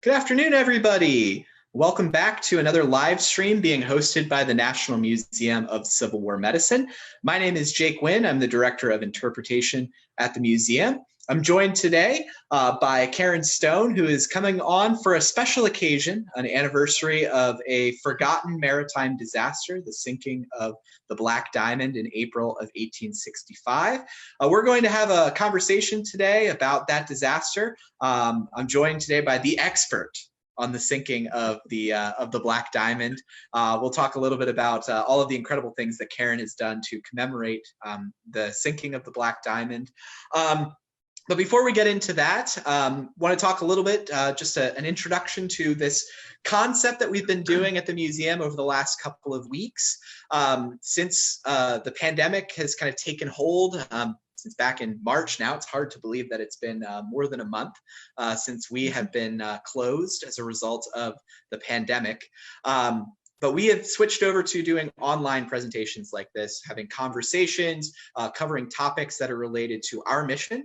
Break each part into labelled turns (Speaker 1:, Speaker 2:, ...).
Speaker 1: Good afternoon, everybody. Welcome back to another live stream being hosted by the National Museum of Civil War Medicine. My name is Jake Wynn. I'm the Director of Interpretation at the museum. I'm joined today by Karen Stone, who is coming on for a special occasion, an anniversary of a forgotten maritime disaster, the sinking of the Black Diamond in April of 1865. We're going to have a conversation today about that disaster. I'm joined today by the expert on the sinking of the Black Diamond. We'll talk a little bit about all of the incredible things that Karen has done to commemorate the sinking of the Black Diamond. But before we get into that, want to talk a little bit, just an introduction to this concept that we've been doing at the museum over the last couple of weeks. Since the pandemic has kind of taken hold, since back in March now, it's hard to believe that it's been more than a month since we have been closed as a result of the pandemic. But we have switched over to doing online presentations like this, having conversations, covering topics that are related to our mission,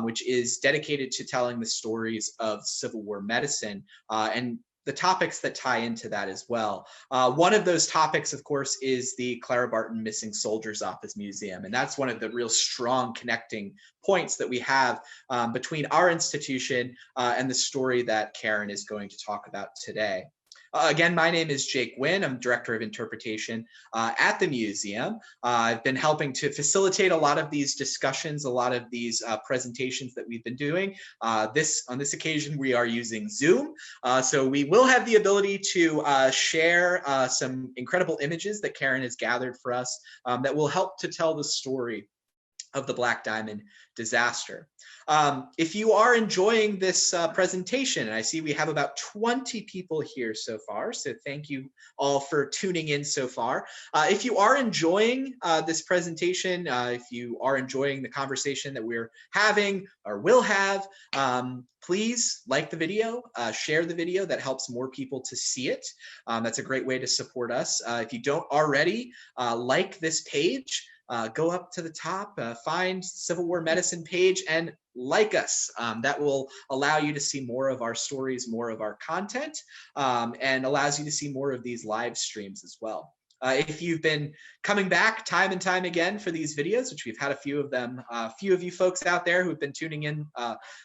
Speaker 1: which is dedicated to telling the stories of Civil War medicine and the topics that tie into that as well. One of those topics, of course, is the Clara Barton Missing Soldiers Office Museum. And that's one of the real strong connecting points that we have between our institution and the story that Karen is going to talk about today. Again, my name is Jake Wynn. I'm Director of Interpretation at the museum. I've been helping to facilitate a lot of these discussions, a lot of these presentations that we've been doing. On this occasion, we are using Zoom. So we will have the ability to share some incredible images that Karen has gathered for us that will help to tell the story of the Black Diamond disaster. If you are enjoying this presentation, and I see we have about 20 people here so far, so thank you all for tuning in so far. If you are enjoying this presentation, if you are enjoying the conversation that we're having or will have, please like the video, share the video. That helps more people to see it. That's a great way to support us. If you don't already like this page, go up to the top, find Civil War Medicine page and like us. That will allow you to see more of our stories, more of our content, and allows you to see more of these live streams as well. If you've been coming back time and time again for these videos, which we've had a few of them, a few of you folks out there who've been tuning in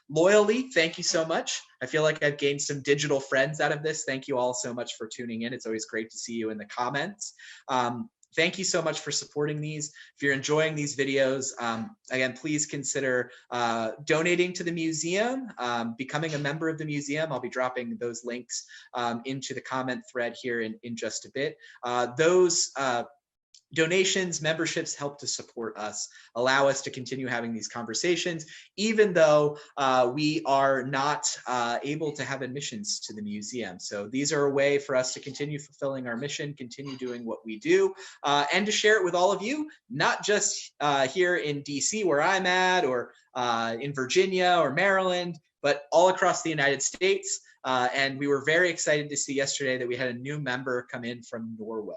Speaker 1: loyally, thank you so much. I feel like I've gained some digital friends out of this. Thank you all so much for tuning in. It's always great to see you in the comments. Thank you so much for supporting these. If you're enjoying these videos, again, please consider donating to the museum, becoming a member of the museum. I'll be dropping those links into the comment thread here in just a bit. Those donations, memberships help to support us, allow us to continue having these conversations, even though we are not able to have admissions to the museum. So these are a way for us to continue fulfilling our mission, continue doing what we do, and to share it with all of you, not just here in DC where I'm at, or in Virginia or Maryland, but all across the United States. And we were very excited to see yesterday that we had a new member come in from Norway.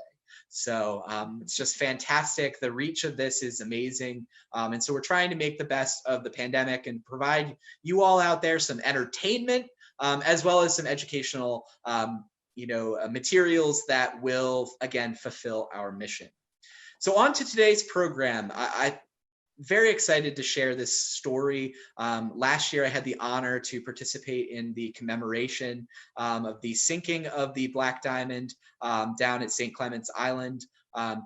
Speaker 1: So it's just fantastic. The reach of this is amazing. And so we're trying to make the best of the pandemic and provide you all out there some entertainment, as well as some educational materials that will, again, fulfill our mission. So on to today's program. I'm very excited to share this story. Last year, I had the honor to participate in the commemoration of the sinking of the Black Diamond down at St. Clements Island,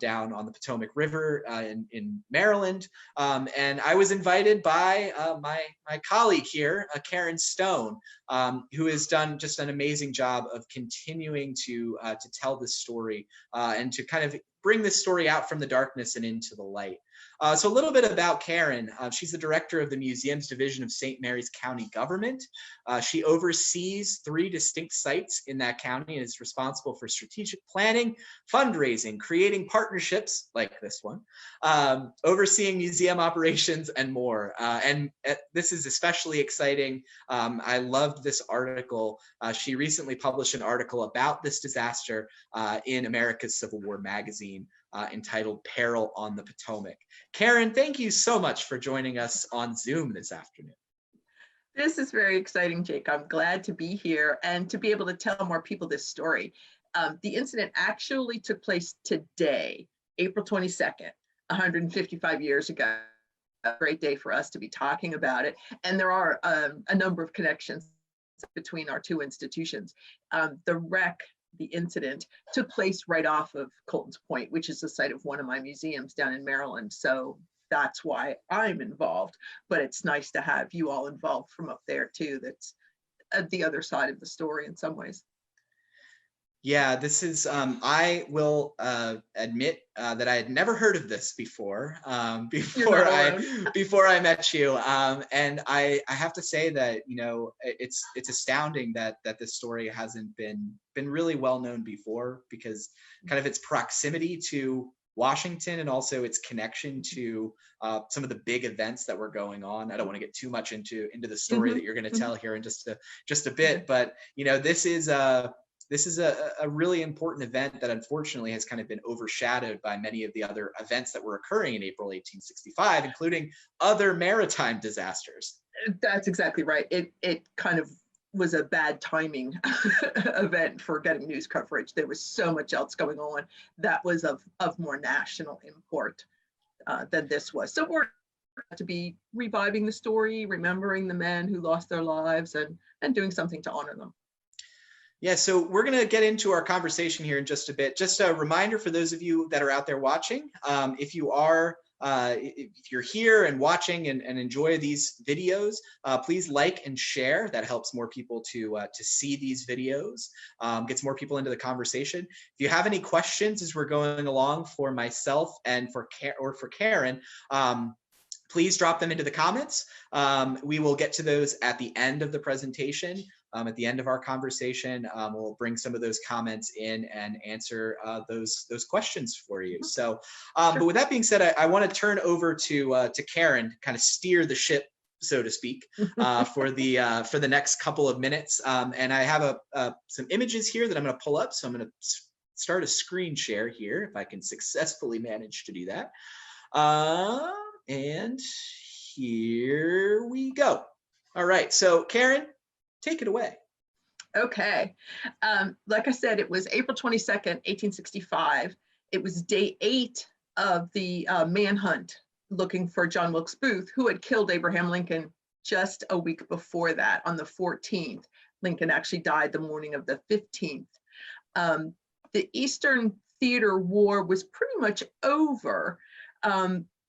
Speaker 1: down on the Potomac River in Maryland. And I was invited by my colleague here, Karen Stone, who has done just an amazing job of continuing to tell this story and to kind of bring this story out from the darkness and into the light. So a little bit about Karen. She's the director of the museum's division of St. Mary's County government. She oversees 3 distinct sites in that county and is responsible for strategic planning, fundraising, creating partnerships like this one, overseeing museum operations, and more. And this is especially exciting. I loved this article. She recently published an article about this disaster in America's Civil War magazine, entitled Peril on the Potomac. Karen, thank you so much for joining us on Zoom this afternoon.
Speaker 2: This is very exciting, Jake. I'm glad to be here and to be able to tell more people this story. The incident actually took place today, April 22nd, 155 years ago. A great day for us to be talking about it. And there are a number of connections between our two institutions. The wreck, the incident, took place right off of Colton's Point, which is the site of one of my museums down in Maryland. So that's why I'm involved, but it's nice to have you all involved from up there too. That's the other side of the story in some ways.
Speaker 1: Yeah, this is, I will admit that I had never heard of this before, before I met you. And I have to say that, you know, it's astounding that this story hasn't been really well known before, because kind of its proximity to Washington and also its connection to some of the big events that were going on. I don't want to get too much into the story that you're going to tell here in just a bit, but you know, this is a really important event that unfortunately has kind of been overshadowed by many of the other events that were occurring in April 1865, including other maritime disasters.
Speaker 2: That's exactly right. It kind of was a bad timing event for getting news coverage. There was so much else going on that was of more national import than this was. So we're to be reviving the story, remembering the men who lost their lives, and doing something to honor them.
Speaker 1: Yeah, so we're going to get into our conversation here in just a bit. Just a reminder for those of you that are out there watching, if you're here and watching and enjoy these videos, please like and share. That helps more people to see these videos, gets more people into the conversation. If you have any questions as we're going along for myself and for Karen, please drop them into the comments. We will get to those at the end of the presentation. At the end of our conversation, we'll bring some of those comments in and answer those questions for you. So, but with that being said, I want to turn over to Karen, kind of steer the ship, so to speak, for the next couple of minutes. And I have some images here that I'm going to pull up. So I'm going to start a screen share here, if I can successfully manage to do that. And here we go. All right, so Karen, take it away.
Speaker 2: Okay. Like I said, it was April 22nd, 1865. It was day 8 of the manhunt looking for John Wilkes Booth, who had killed Abraham Lincoln just a week before that, on the 14th. Lincoln actually died the morning of the 15th. The Eastern Theater War was pretty much over,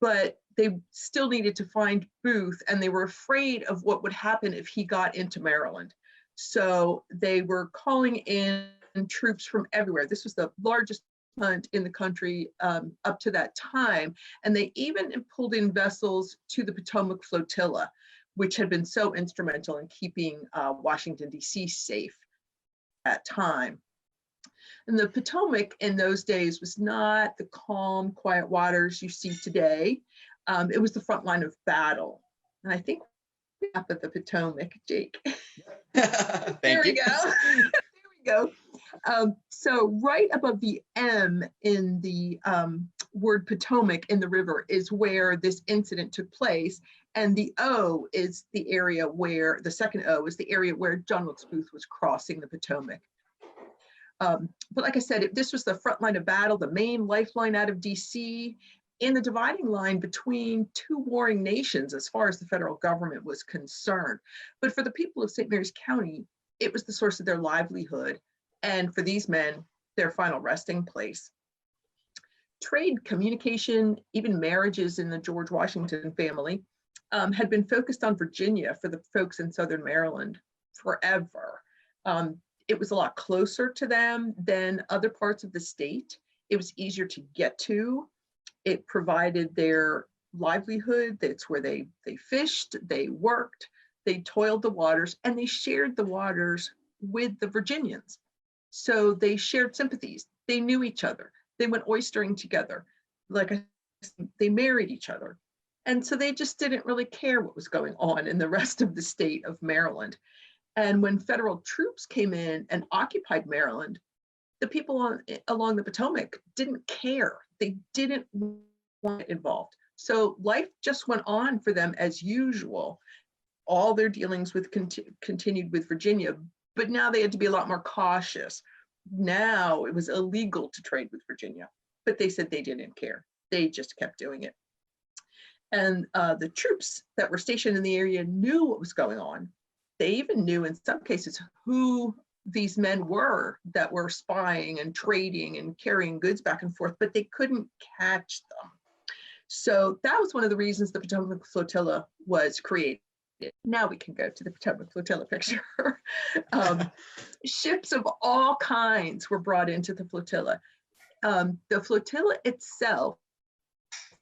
Speaker 2: but they still needed to find Booth, and they were afraid of what would happen if he got into Maryland. So they were calling in troops from everywhere. This was the largest hunt in the country up to that time. And they even pulled in vessels to the Potomac flotilla, which had been so instrumental in keeping Washington, D.C. safe at that time. And the Potomac in those days was not the calm, quiet waters you see today. It was the front line of battle. And I think we have the Potomac, Jake. There we go. There we go. So right above the M in the word Potomac in the river is where this incident took place. And the O is the area where, the second O is the area where John Wilkes Booth was crossing the Potomac. But like I said, this was the front line of battle, the main lifeline out of DC, in the dividing line between two warring nations as far as the federal government was concerned. But for the people of St. Mary's County, it was the source of their livelihood, and for these men, their final resting place. Trade, communication, even marriages in the George Washington family had been focused on Virginia for the folks in Southern Maryland forever. It was a lot closer to them than other parts of the state. It was easier to get to. It provided their livelihood. That's where they fished, they worked, they toiled the waters, and they shared the waters with the Virginians. So they shared sympathies. They knew each other. They went oystering together. Like I said, they married each other. And so they just didn't really care what was going on in the rest of the state of Maryland. And when federal troops came in and occupied Maryland, the people along the Potomac didn't care. They didn't want involved. So life just went on for them as usual. all their dealings with continued with Virginia, but now they had to be a lot more cautious. Now it was illegal to trade with Virginia, but they said they didn't care. They just kept doing it. And the troops that were stationed in the area knew what was going on. They even knew in some cases who these men were that were spying and trading and carrying goods back and forth, but they couldn't catch them. So that was one of the reasons the Potomac Flotilla was created. Now we can go to the Potomac Flotilla picture. Ships of all kinds were brought into the flotilla. The flotilla itself,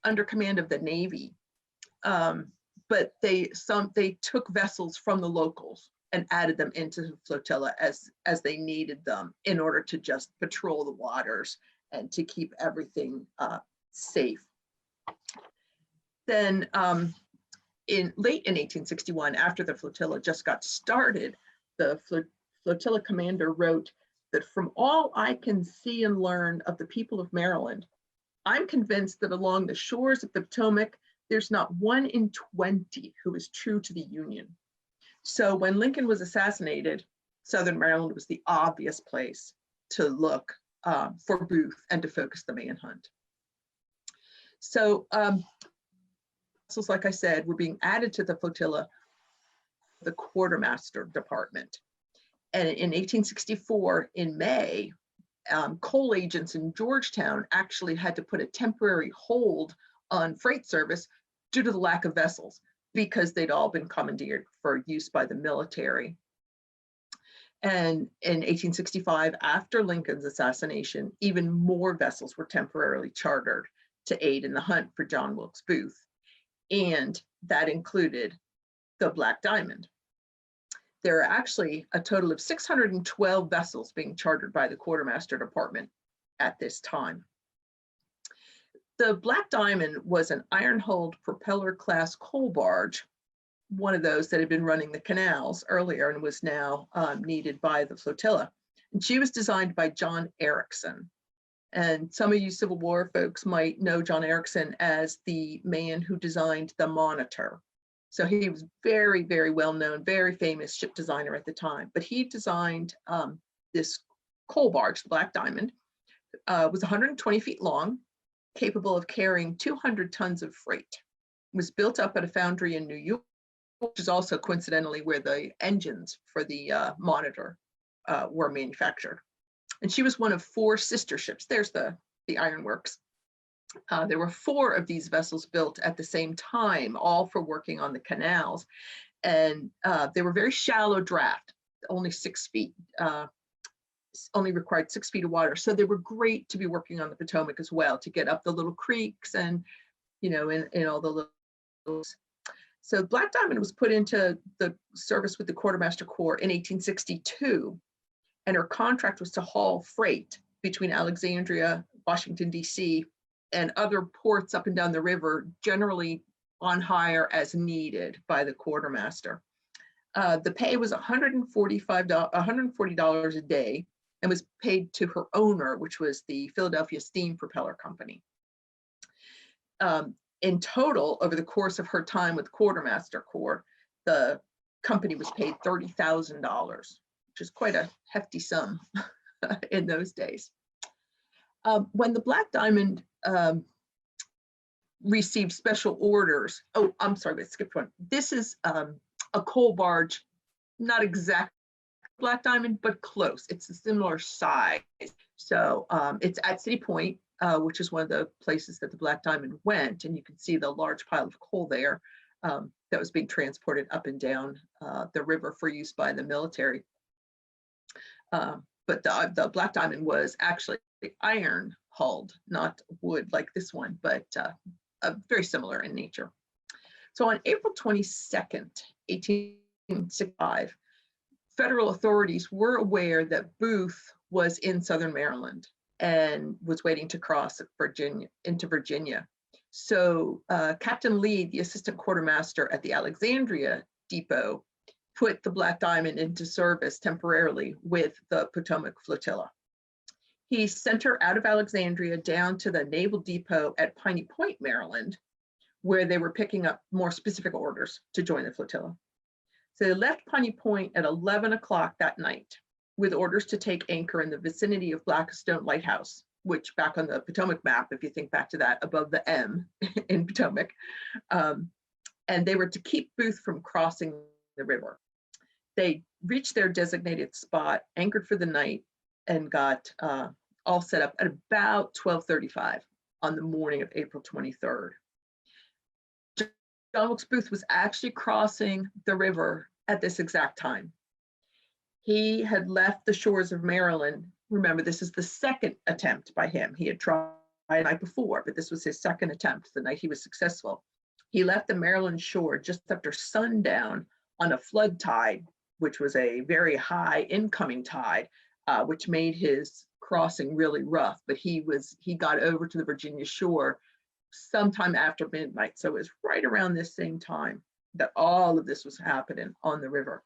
Speaker 2: under command of the Navy, but they took vessels from the locals and added them into the flotilla as they needed them in order to just patrol the waters and to keep everything safe. Then late in 1861, after the flotilla just got started, the flotilla commander wrote that, "From all I can see and learn of the people of Maryland, I'm convinced that along the shores of the Potomac, there's not 1 in 20 who is true to the Union." So when Lincoln was assassinated, Southern Maryland was the obvious place to look for Booth and to focus the manhunt. So vessels, like I said, were being added to the flotilla, the quartermaster department. And in 1864, in May, coal agents in Georgetown actually had to put a temporary hold on freight service due to the lack of vessels, because they'd all been commandeered for use by the military. And in 1865, after Lincoln's assassination, even more vessels were temporarily chartered to aid in the hunt for John Wilkes Booth. And that included the Black Diamond. There are actually a total of 612 vessels being chartered by the quartermaster department at this time. The Black Diamond was an iron-hulled propeller-class coal barge, one of those that had been running the canals earlier and was now needed by the flotilla. And she was designed by John Erickson. And some of you Civil War folks might know John Erickson as the man who designed the Monitor. So he was very, very well-known, very famous ship designer at the time. But he designed this coal barge, the Black Diamond. Was 120 feet long, capable of carrying 200 tons of freight. It was built up at a foundry in New York, which is also coincidentally where the engines for the Monitor were manufactured. And she was one of 4 sister ships. There's the ironworks. There were 4 of these vessels built at the same time, all for working on the canals. And they were very shallow draft, only 6 feet, only required 6 feet of water. So they were great to be working on the Potomac as well, to get up the little creeks and, you know, in all the little. So Black Diamond was put into the service with the Quartermaster Corps in 1862. And her contract was to haul freight between Alexandria, Washington, D.C., and other ports up and down the river, generally on hire as needed by the quartermaster. The pay was $140 a day and was paid to her owner, which was the Philadelphia Steam Propeller Company. In total, over the course of her time with Quartermaster Corps, the company was paid $30,000, which is quite a hefty sum in those days. When the Black Diamond received special orders, oh, I'm sorry, I skipped one. This is a coal barge, not exactly Black Diamond, but close. It's a similar size. So it's at City Point, which is one of the places that the Black Diamond went, and you can see the large pile of coal there that was being transported up and down the river for use by the military. But the Black Diamond was actually iron hulled, not wood like this one, but very similar in nature. So on April 22nd, 1865, federal authorities were aware that Booth was in Southern Maryland and was waiting to cross into Virginia. So Captain Lee, the assistant quartermaster at the Alexandria depot, put the Black Diamond into service temporarily with the Potomac flotilla. He sent her out of Alexandria down to the Naval Depot at Piney Point, Maryland, where they were picking up more specific orders to join the flotilla. So they left Piney Point at 11 o'clock that night with orders to take anchor in the vicinity of Blackstone Lighthouse, which back on the Potomac map, if you think back to that, above the M in Potomac, and they were to keep Booth from crossing the river. They reached their designated spot, anchored for the night, and got all set up at about 12:35 on the morning of April 23rd. John Wilkes Booth was actually crossing the river at this exact time. He had left the shores of Maryland. Remember, this is the second attempt by him. He had tried the night before, but this was his second attempt, the night he was successful. He left the Maryland shore just after sundown on a flood tide, which was a very high incoming tide, which made his crossing really rough. But he got over to the Virginia shore sometime after midnight. So it was right around this same time that all of this was happening on the river.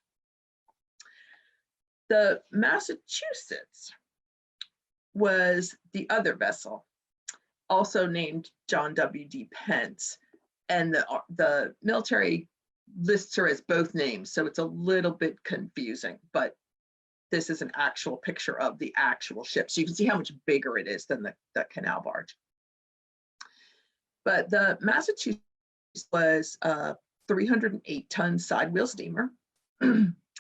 Speaker 2: The Massachusetts was the other vessel, also named John W.D. Pence. And the military lists her as both names, so it's a little bit confusing, but this is an actual picture of the actual ship. So you can see how much bigger it is than the canal barge. But the Massachusetts was a 308-ton sidewheel steamer,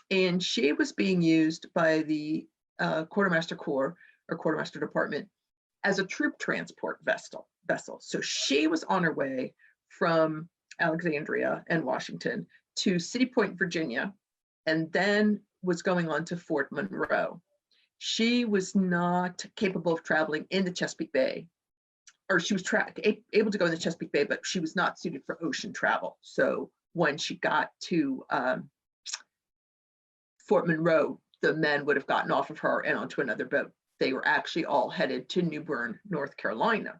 Speaker 2: and she was being used by the Quartermaster Corps or Quartermaster Department as a troop transport vessel. So she was on her way from Alexandria and Washington to City Point, Virginia, and then was going on to Fort Monroe. She was not capable of traveling in the Chesapeake Bay, or she was able to go in the Chesapeake Bay, but she was not suited for ocean travel. So when she got to Fort Monroe, the men would have gotten off of her and onto another boat. They were actually all headed to New Bern, North Carolina.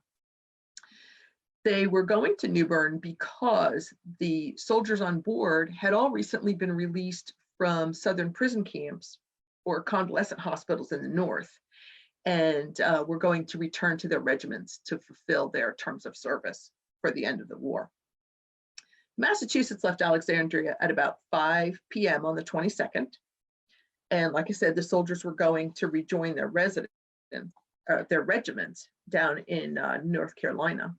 Speaker 2: They were going to New Bern because the soldiers on board had all recently been released from Southern prison camps or convalescent hospitals in the North, and were going to return to their regiments to fulfill their terms of service for the end of the war. Massachusetts left Alexandria at about 5 p.m. on the 22nd. And like I said, the soldiers were going to rejoin their regiments down in North Carolina.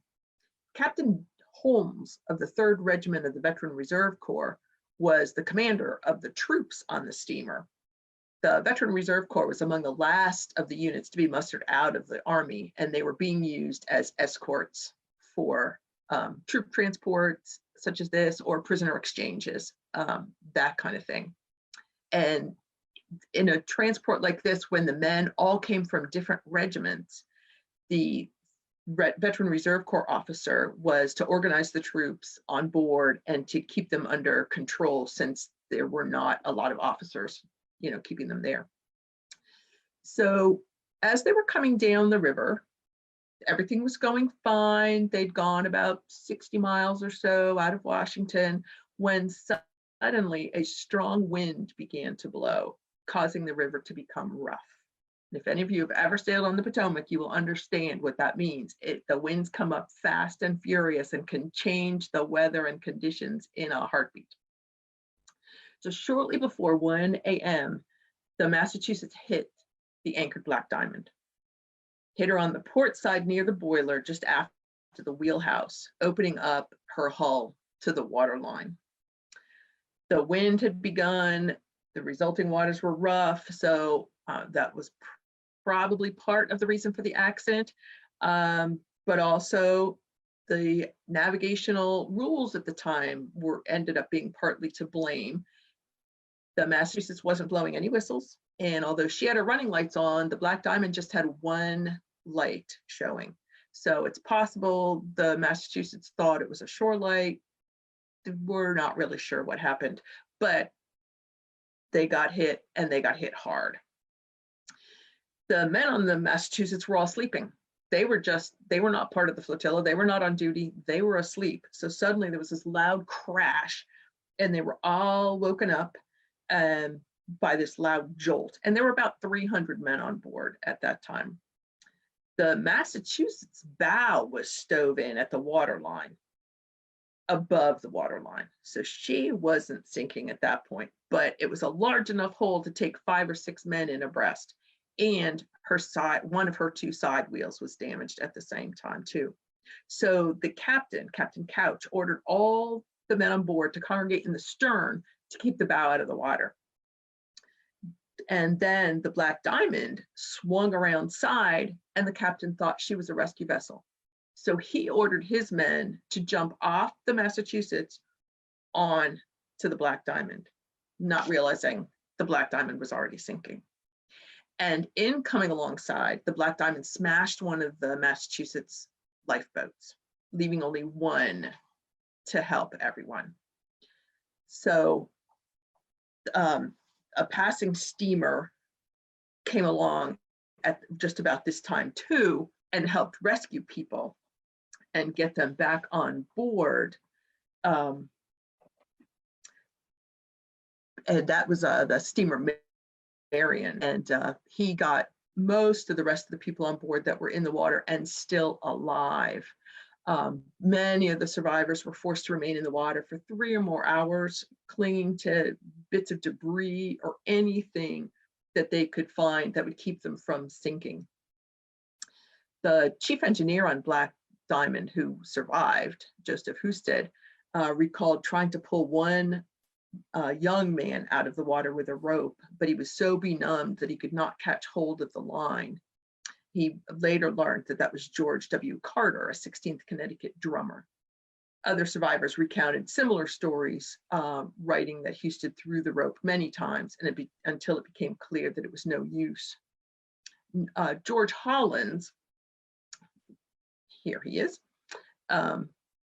Speaker 2: Captain Holmes of the 3rd Regiment of the Veteran Reserve Corps was the commander of the troops on the steamer. The Veteran Reserve Corps was among the last of the units to be mustered out of the Army, and they were being used as escorts for troop transports such as this, or prisoner exchanges, that kind of thing. And in a transport like this, when the men all came from different regiments, the Veteran Reserve Corps officer was to organize the troops on board and to keep them under control, since there were not a lot of officers, keeping them there. So as they were coming down the river, everything was going fine. They'd gone about 60 miles or so out of Washington when suddenly a strong wind began to blow, causing the river to become rough. If any of you have ever sailed on the Potomac, you will understand what that means. The winds come up fast and furious and can change the weather and conditions in a heartbeat. So shortly before 1 a.m., the Massachusetts hit the anchored Black Diamond. Hit her on the port side near the boiler, just after the wheelhouse, opening up her hull to the waterline. The wind had begun, the resulting waters were rough, so that was probably part of the reason for the accident, but also the navigational rules at the time ended up being partly to blame. The Massachusetts wasn't blowing any whistles, and although she had her running lights on, the Black Diamond just had one light showing. So it's possible the Massachusetts thought it was a shore light. We're not really sure what happened, but they got hit, and they got hit hard. The men on the Massachusetts were all sleeping. They were not part of the flotilla. They were not on duty. They were asleep. So suddenly there was this loud crash, and they were all woken up by this loud jolt. And there were about 300 men on board at that time. The Massachusetts bow was stove in at the waterline. above the waterline. So she wasn't sinking at that point, but it was a large enough hole to take 5 or 6 men in abreast. And one of her 2 side wheels was damaged at the same time too. So the captain, Captain Couch, ordered all the men on board to congregate in the stern to keep the bow out of the water. And then the Black Diamond swung around side, and the captain thought she was a rescue vessel. So he ordered his men to jump off the Massachusetts on to the Black Diamond, not realizing the Black Diamond was already sinking. And in coming alongside, the Black Diamond smashed one of the Massachusetts lifeboats, leaving only one to help everyone. So a passing steamer came along at just about this time too, and helped rescue people and get them back on board. And that was the steamer Marion, and he got most of the rest of the people on board that were in the water and still alive. Many of the survivors were forced to remain in the water for 3 or more hours, clinging to bits of debris or anything that they could find that would keep them from sinking. The chief engineer on Black Diamond, who survived, Joseph Husted, recalled trying to pull one young man out of the water with a rope, but he was so benumbed that he could not catch hold of the line. He later learned that that was George W. Carter, a 16th Connecticut drummer. Other survivors recounted similar stories, writing that Husted threw the rope many times until it became clear that it was no use. George Holland, here he is,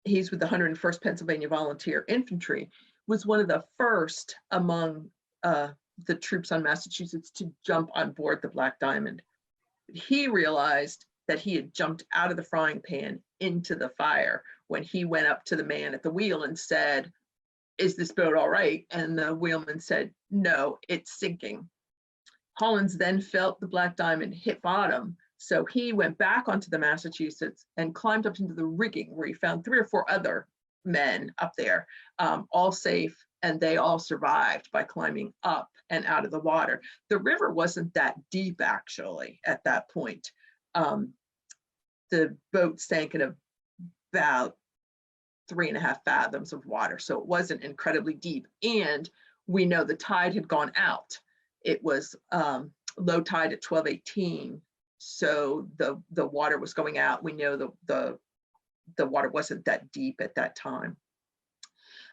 Speaker 2: he's with the 101st Pennsylvania Volunteer Infantry, was one of the first among the troops on Massachusetts to jump on board the Black Diamond. He realized that he had jumped out of the frying pan into the fire when he went up to the man at the wheel and said, "Is this boat all right?" And the wheelman said, "No, it's sinking." Hollands then felt the Black Diamond hit bottom, so he went back onto the Massachusetts and climbed up into the rigging, where he found 3 or 4 other men up there, all safe, and they all survived by climbing up and out of the water. The river wasn't that deep, actually, at that point. The boat sank in about 3.5 fathoms of water, so it wasn't incredibly deep. And we know the tide had gone out. It was low tide at 12:18, so the water was going out. We know the water wasn't that deep at that time.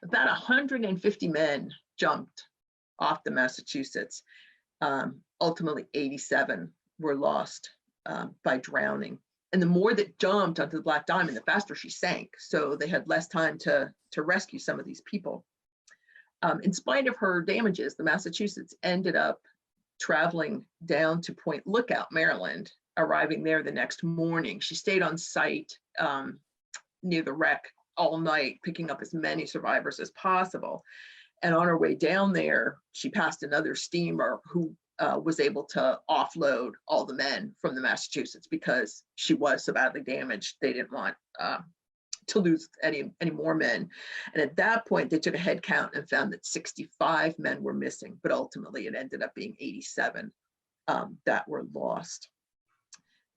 Speaker 2: About 150 men jumped off the Massachusetts. Ultimately, 87 were lost by drowning. And the more that jumped onto the Black Diamond, the faster she sank. So they had less time to rescue some of these people. In spite of her damages, the Massachusetts ended up traveling down to Point Lookout, Maryland, arriving there the next morning. She stayed on site near the wreck all night, picking up as many survivors as possible. And on her way down there, she passed another steamer who was able to offload all the men from the Massachusetts because she was so badly damaged. They didn't want to lose any more men. And at that point, they took a head count and found that 65 men were missing, but ultimately it ended up being 87 that were lost.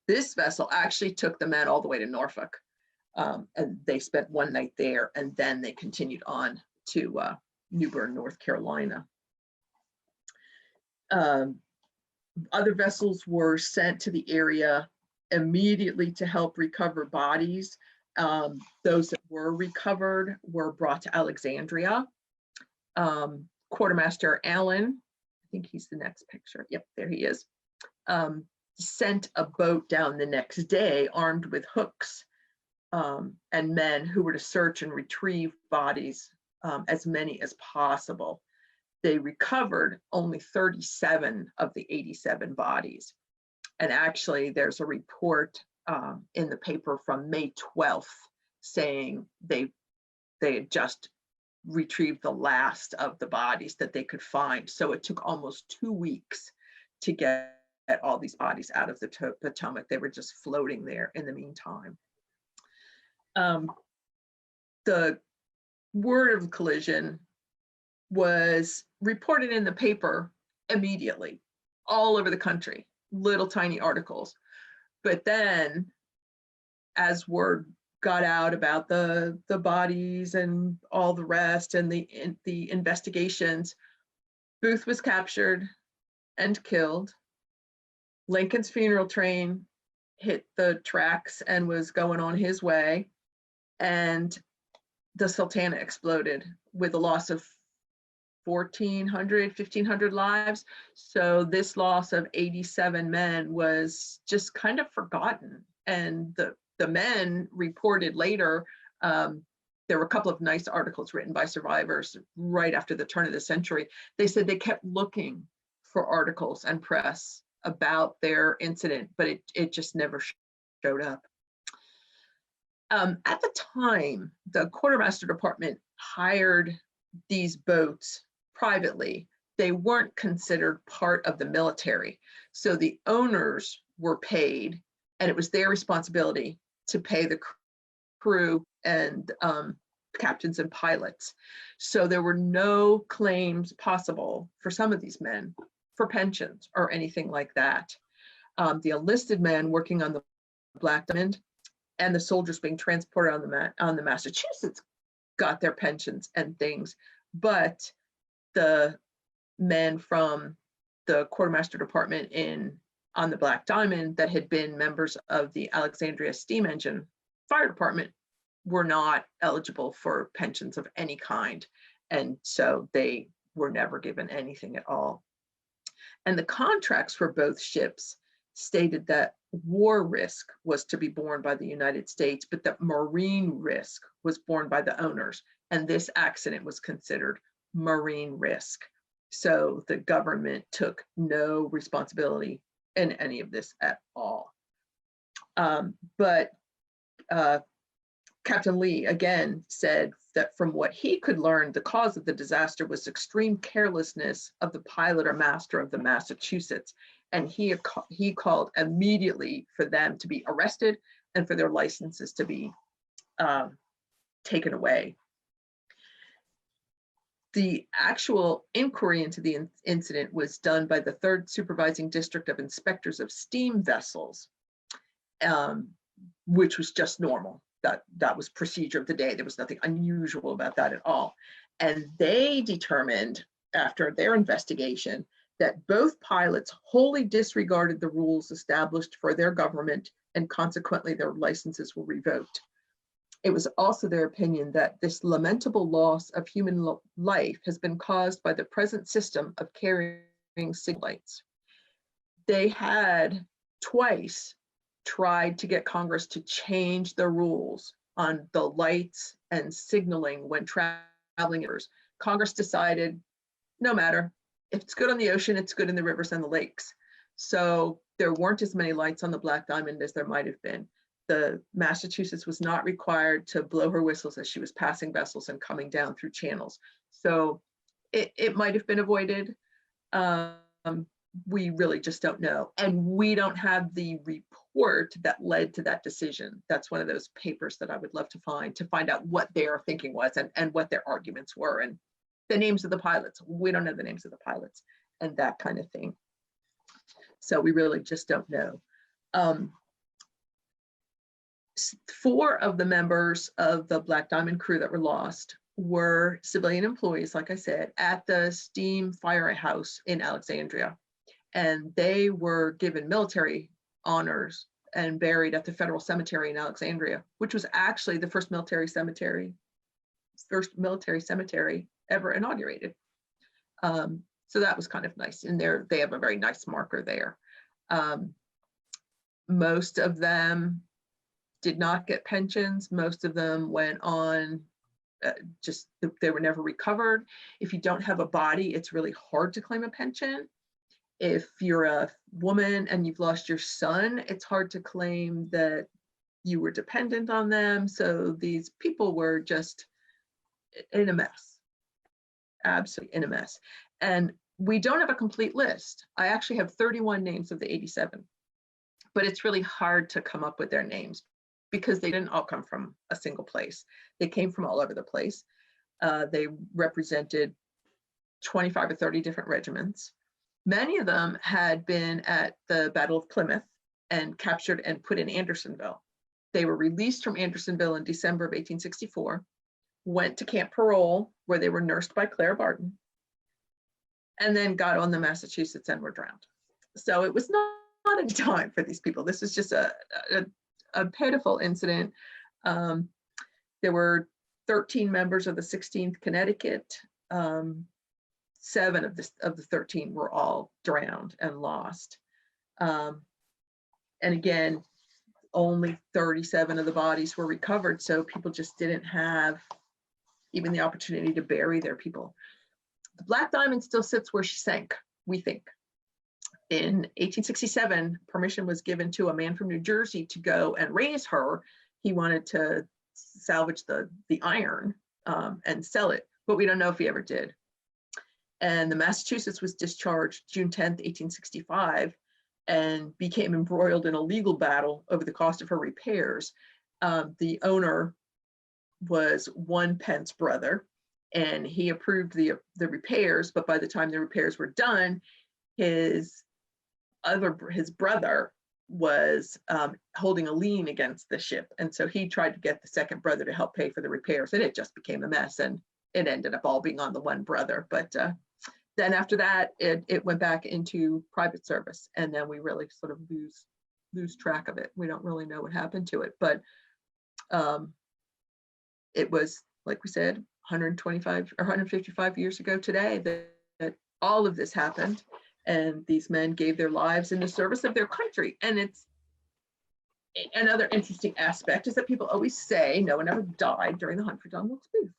Speaker 2: This vessel actually took the men all the way to Norfolk. And they spent one night there, and then they continued on to New Bern, North Carolina. Other vessels were sent to the area immediately to help recover bodies. Those that were recovered were brought to Alexandria. Quartermaster Allen, I think he's the next picture. Yep, there he is. Sent a boat down the next day armed with hooks and men who were to search and retrieve bodies, as many as possible. They recovered only 37 of the 87 bodies. And actually, there's a report in the paper from May 12th saying they had just retrieved the last of the bodies that they could find. So it took almost 2 weeks to get all these bodies out of the Potomac. They were just floating there in the meantime. The word of the collision was reported in the paper immediately, all over the country, little tiny articles. But then as word got out about the bodies and all the rest and the investigations, Booth was captured and killed. Lincoln's funeral train hit the tracks and was going on his way, and the Sultana exploded with a loss of 1,500 lives. So this loss of 87 men was just kind of forgotten. And the men reported later, there were a couple of nice articles written by survivors right after the turn of the century. They said they kept looking for articles and press about their incident, but it just never showed up. At the time, the quartermaster department hired these boats privately. They weren't considered part of the military. So the owners were paid, and it was their responsibility to pay the crew and captains and pilots. So there were no claims possible for some of these men for pensions or anything like that. The enlisted men working on the Black Diamond and the soldiers being transported on the Massachusetts got their pensions and things, but the men from the quartermaster department on the Black Diamond that had been members of the Alexandria Steam Engine Fire Department were not eligible for pensions of any kind, and so they were never given anything at all. And the contracts for both ships stated that war risk was to be borne by the United States, but that marine risk was borne by the owners. And this accident was considered marine risk. So the government took no responsibility in any of this at all. But Captain Lee again said that from what he could learn, the cause of the disaster was extreme carelessness of the pilot or master of the Massachusetts. And he called immediately for them to be arrested and for their licenses to be taken away. The actual inquiry into the incident was done by the 3rd Supervising District of Inspectors of Steam Vessels, which was just normal. That was procedure of the day. There was nothing unusual about that at all. And they determined after their investigation that both pilots wholly disregarded the rules established for their government, and consequently their licenses were revoked. It was also their opinion that this lamentable loss of human life has been caused by the present system of carrying signal lights. They had twice tried to get Congress to change the rules on the lights and signaling when traveling. Congress decided, no matter, if it's good on the ocean, it's good in the rivers and the lakes. So there weren't as many lights on the Black Diamond as there might have been. The Massachusetts was not required to blow her whistles as she was passing vessels and coming down through channels. So it might have been avoided. We really just don't know. And we don't have the report that led to that decision. That's one of those papers that I would love to find out what their thinking was and what their arguments were, and the names of the pilots. We don't know the names of the pilots and that kind of thing. So we really just don't know. 4 of the members of the Black Diamond crew that were lost were civilian employees, like I said, at the steam firehouse in Alexandria. And they were given military honors and buried at the Federal Cemetery in Alexandria, which was actually the first military cemetery ever inaugurated. So that was kind of nice. And they have a very nice marker there. Most of them did not get pensions. Most of them went on, they were never recovered. If you don't have a body, it's really hard to claim a pension. If you're a woman and you've lost your son, it's hard to claim that you were dependent on them. So these people were just in a mess, absolutely in a mess. And we don't have a complete list. I actually have 31 names of the 87, but it's really hard to come up with their names because they didn't all come from a single place. They came from all over the place. They represented 25 or 30 different regiments. Many of them had been at the Battle of Plymouth and captured and put in Andersonville. They were released from Andersonville in December of 1864, went to Camp Parole, where they were nursed by Clara Barton, and then got on the Massachusetts and were drowned. So it was not a time for these people. This is just a pitiful incident. There were 13 members of the 16th Connecticut. 7 of the 13 were all drowned and lost. And again, only 37 of the bodies were recovered, so people just didn't have even the opportunity to bury their people. The Black Diamond still sits where she sank, we think. In 1867, permission was given to a man from New Jersey to go and raise her. He wanted to salvage the iron and sell it, but we don't know if he ever did. And the Massachusetts was discharged June 10th, 1865, and became embroiled in a legal battle over the cost of her repairs. The owner was one Pence brother, and he approved the repairs, but by the time the repairs were done, his brother was holding a lien against the ship, and so he tried to get the second brother to help pay for the repairs, and it just became a mess, and it ended up all being on the one brother. But then after that, it went back into private service, and then we really sort of lose track of it. We don't really know what happened to it, but it was, like we said, 125 or 155 years ago today that all of this happened, and these men gave their lives in the service of their country. And it's another interesting aspect is that people always say no one ever died during the hunt for John Wilkes Booth.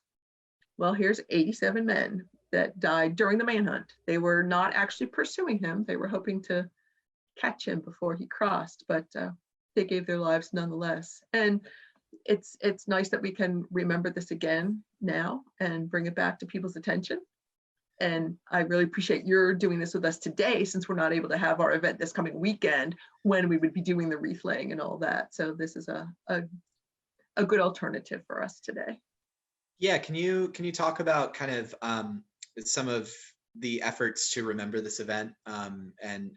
Speaker 2: Well, here's 87 men that died during the manhunt. They were not actually pursuing him. They were hoping to catch him before he crossed, but they gave their lives nonetheless. And it's nice that we can remember this again now and bring it back to people's attention. And I really appreciate your doing this with us today, since we're not able to have our event this coming weekend when we would be doing the wreath laying and all that. So this is a good alternative for us today.
Speaker 1: Yeah, can you talk about kind of some of the efforts to remember this event, and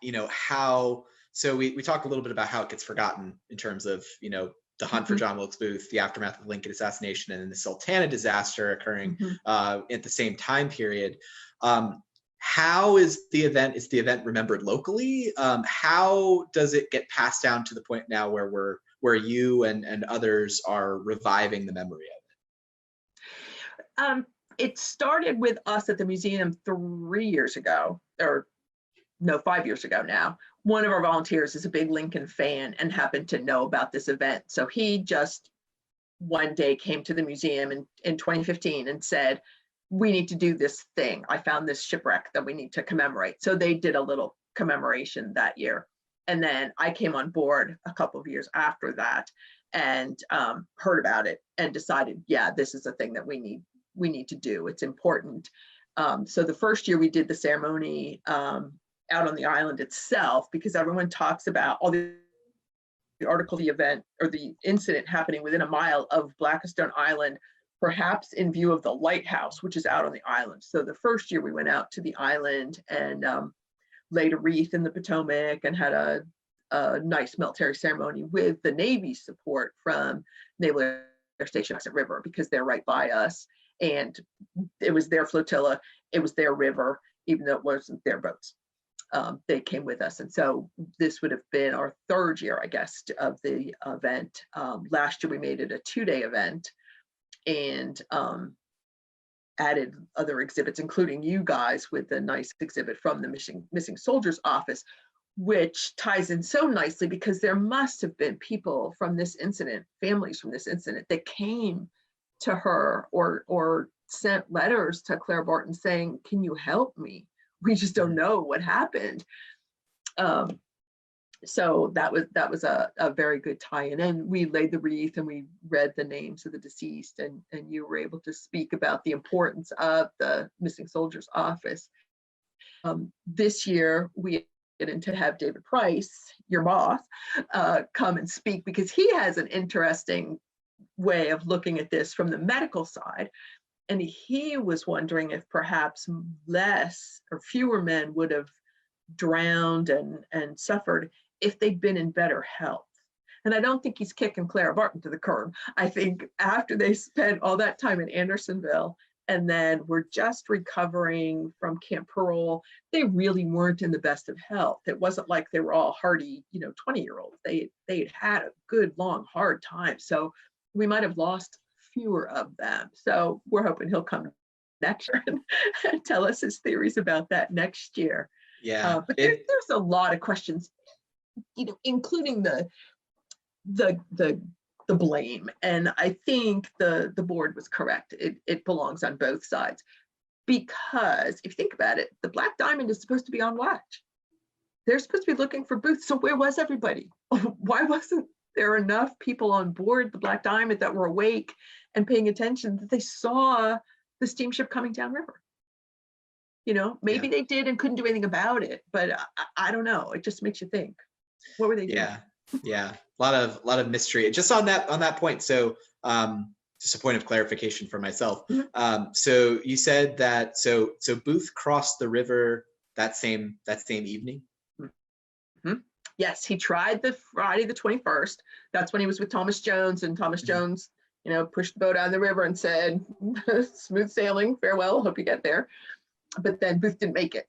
Speaker 1: you know how? So we talked a little bit about how it gets forgotten in terms of, you know, the hunt for John Wilkes Booth, the aftermath of the Lincoln assassination, and then the Sultana disaster occurring at the same time period. How is the event remembered locally? How does it get passed down to the point now where you and others are reviving the memory of it?
Speaker 2: It started with us at the museum 3 years ago, or no, 5 years ago now. One of our volunteers is a big Lincoln fan and happened to know about this event. So he just one day came to the museum in 2015 and said, we need to do this thing. I found this shipwreck that we need to commemorate. So they did a little commemoration that year. And then I came on board a couple of years after that and heard about it and decided, yeah, this is a thing that we need to do. It's important. So the first year we did the ceremony out on the island itself, because everyone talks about all the article, the event or the incident happening within a mile of Blackstone Island, perhaps in view of the lighthouse, which is out on the island. So the first year we went out to the island and laid a wreath in the Potomac and had a nice military ceremony with the Navy's support from Naval Air Station Exit River, because they're right by us. And it was their flotilla, it was their river, even though it wasn't their boats. They came with us. And so this would have been our third year, I guess, of the event. Last year we made it a 2-day event and added other exhibits, including you guys with the nice exhibit from the Missing Soldiers Office, which ties in so nicely because there must have been people from this incident, families from this incident, that came to her or sent letters to Clara Barton saying, can you help me? We just don't know what happened. So that was a very good tie-in. And we laid the wreath and we read the names of the deceased, and you were able to speak about the importance of the Missing Soldiers Office. This year, we get to have David Price, your boss, come and speak, because he has an interesting way of looking at this from the medical side. And he was wondering if perhaps less or fewer men would have drowned and suffered if they'd been in better health. And I don't think he's kicking Clara Barton to the curb. I think after they spent all that time in Andersonville and then were just recovering from Camp Pearl, they really weren't in the best of health. It wasn't like they were all hardy, 20-year-olds. They had had a good, long, hard time. So we might have lost fewer of them. So we're hoping he'll come next year and tell us his theories about that next year.
Speaker 1: Yeah,
Speaker 2: but there's a lot of questions, including the blame. And I think the board was correct. It belongs on both sides, because if you think about it, the Black Diamond is supposed to be on watch. They're supposed to be looking for Booth. So where was everybody? Why wasn't there enough people on board the Black Diamond that were awake and paying attention that they saw the steamship coming downriver? Maybe they did and couldn't do anything about it, but I don't know. It just makes you think. What were they doing?
Speaker 1: Yeah. A lot of mystery. Just on that point. So just a point of clarification for myself. So you said that so Booth crossed the river that same evening.
Speaker 2: Yes, he tried the Friday the 21st. That's when he was with Thomas Jones, and Thomas Jones, pushed the boat out of the river and said, "Smooth sailing, farewell, hope you get there." But then Booth didn't make it.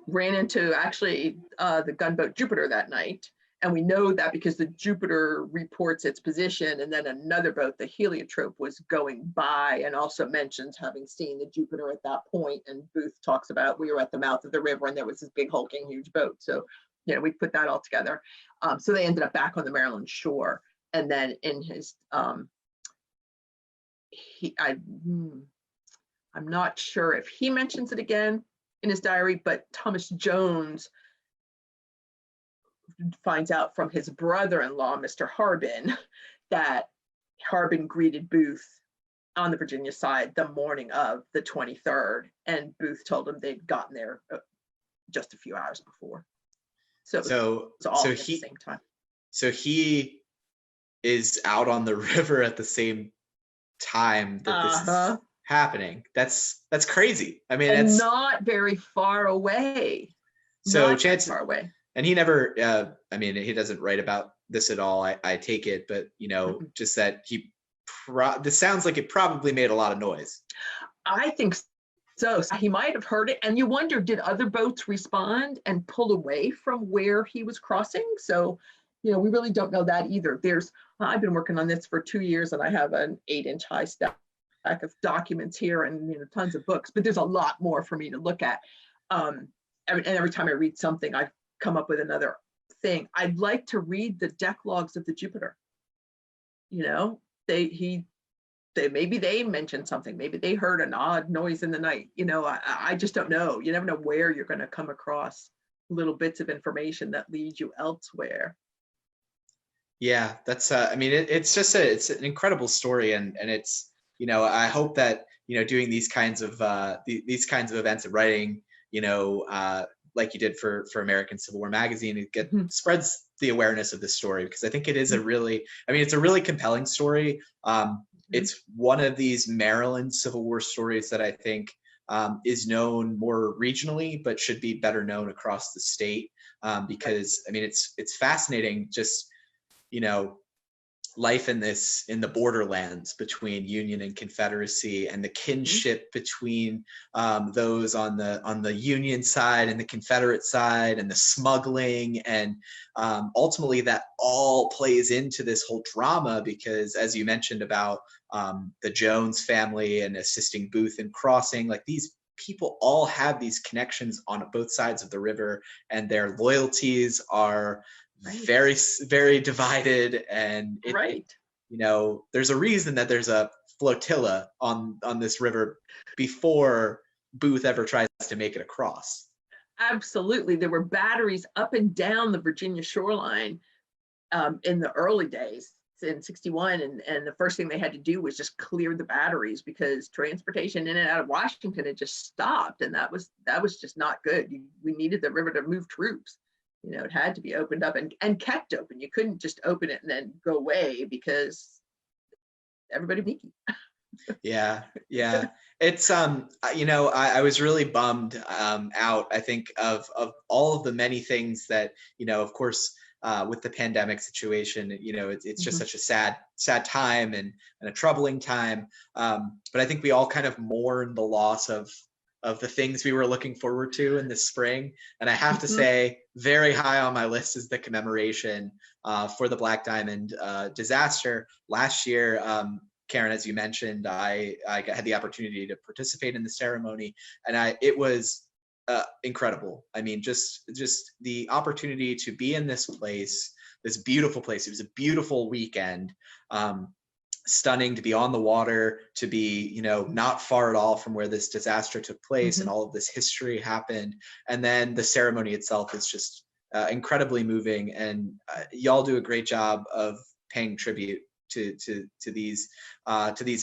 Speaker 2: Ran into actually the gunboat Jupiter that night. And we know that because the Jupiter reports its position, and then another boat, the Heliotrope, was going by and also mentions having seen the Jupiter at that point. And Booth talks about, we were at the mouth of the river and there was this big hulking huge boat. So, we put that all together. So they ended up back on the Maryland shore. And then in his, I'm not sure if he mentions it again in his diary, but Thomas Jones finds out from his brother-in-law, Mr. Harbin, that Harbin greeted Booth on the Virginia side the morning of the 23rd, and Booth told him they'd gotten there just a few hours before. So all at the same time.
Speaker 1: So he is out on the river at the same time that this is happening. That's crazy. I mean, it's
Speaker 2: not very far away.
Speaker 1: So chances far away. And he never, he doesn't write about this at all. I take it, but just that this sounds like it probably made a lot of noise.
Speaker 2: I think so. He might have heard it, and you wonder, did other boats respond and pull away from where he was crossing? So, we really don't know that either. I've been working on this for 2 years, and I have an 8-inch high stack of documents here and tons of books, but there's a lot more for me to look at. And every time I read something, I come up with another thing. I'd like to read the deck logs of the Jupiter. Maybe they mentioned something. Maybe they heard an odd noise in the night. I just don't know. You never know where you're going to come across little bits of information that lead you elsewhere.
Speaker 1: Yeah, that's. It's an incredible story, and it's. I hope that doing these kinds of events and writing, like you did for American Civil War Magazine, it spreads the awareness of this story, because I think it is it's a really compelling story. It's one of these Maryland Civil War stories that I think is known more regionally, but should be better known across the state, because it's fascinating, just life in the borderlands between Union and Confederacy, and the kinship between those on the Union side and the Confederate side, and the smuggling, and ultimately that all plays into this whole drama, because as you mentioned about the Jones family and assisting Booth in crossing, like these people all have these connections on both sides of the river, and their loyalties are very, very divided. And there's a reason that there's a flotilla on this river before Booth ever tries to make it across.
Speaker 2: Absolutely. There were batteries up and down the Virginia shoreline in the early days in 61, and the first thing they had to do was just clear the batteries, because transportation in and out of Washington had just stopped, and that was just not good. We needed the river to move troops. It had to be opened up and kept open. You couldn't just open it and then go away, because everybody sneaky.
Speaker 1: Yeah, yeah. It's I was really bummed out, I think, of all of the many things that, of course, with the pandemic situation, it's just
Speaker 2: Mhm.
Speaker 1: such a sad time and a troubling time. But I think we all kind of mourn the loss of the things we were looking forward to in the spring. And I have to
Speaker 2: Mhm.
Speaker 1: say, very high on my list is the commemoration for the Black Diamond disaster last year. Karen, as you mentioned, I had the opportunity to participate in the ceremony, and it was incredible. I mean, just the opportunity to be in this place, this beautiful place. It was a beautiful weekend. Stunning to be on the water, to be, not far at all from where this disaster took place and
Speaker 2: Mhm.
Speaker 1: all of this history happened. And then the ceremony itself is just incredibly moving. And y'all do a great job of paying tribute to these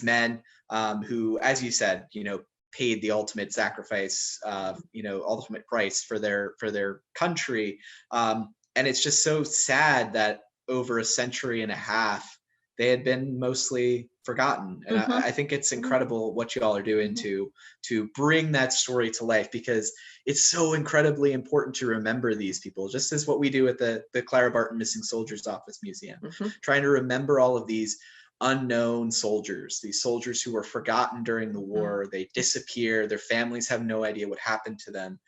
Speaker 1: men who, as you said, paid the ultimate sacrifice, ultimate price for their country. And it's just so sad that over a century and a half, they had been mostly forgotten. And
Speaker 2: Mhm.
Speaker 1: I think it's
Speaker 2: Mhm.
Speaker 1: incredible what you all are doing
Speaker 2: Mhm.
Speaker 1: to bring that story to life, because it's so incredibly important to remember these people, just as what we do at the Clara Barton Missing Soldiers Office Museum,
Speaker 2: Mhm.
Speaker 1: trying to remember all of these unknown soldiers, these soldiers who were forgotten during the
Speaker 2: Mhm.
Speaker 1: war. They disappear, their families have no idea what happened to them.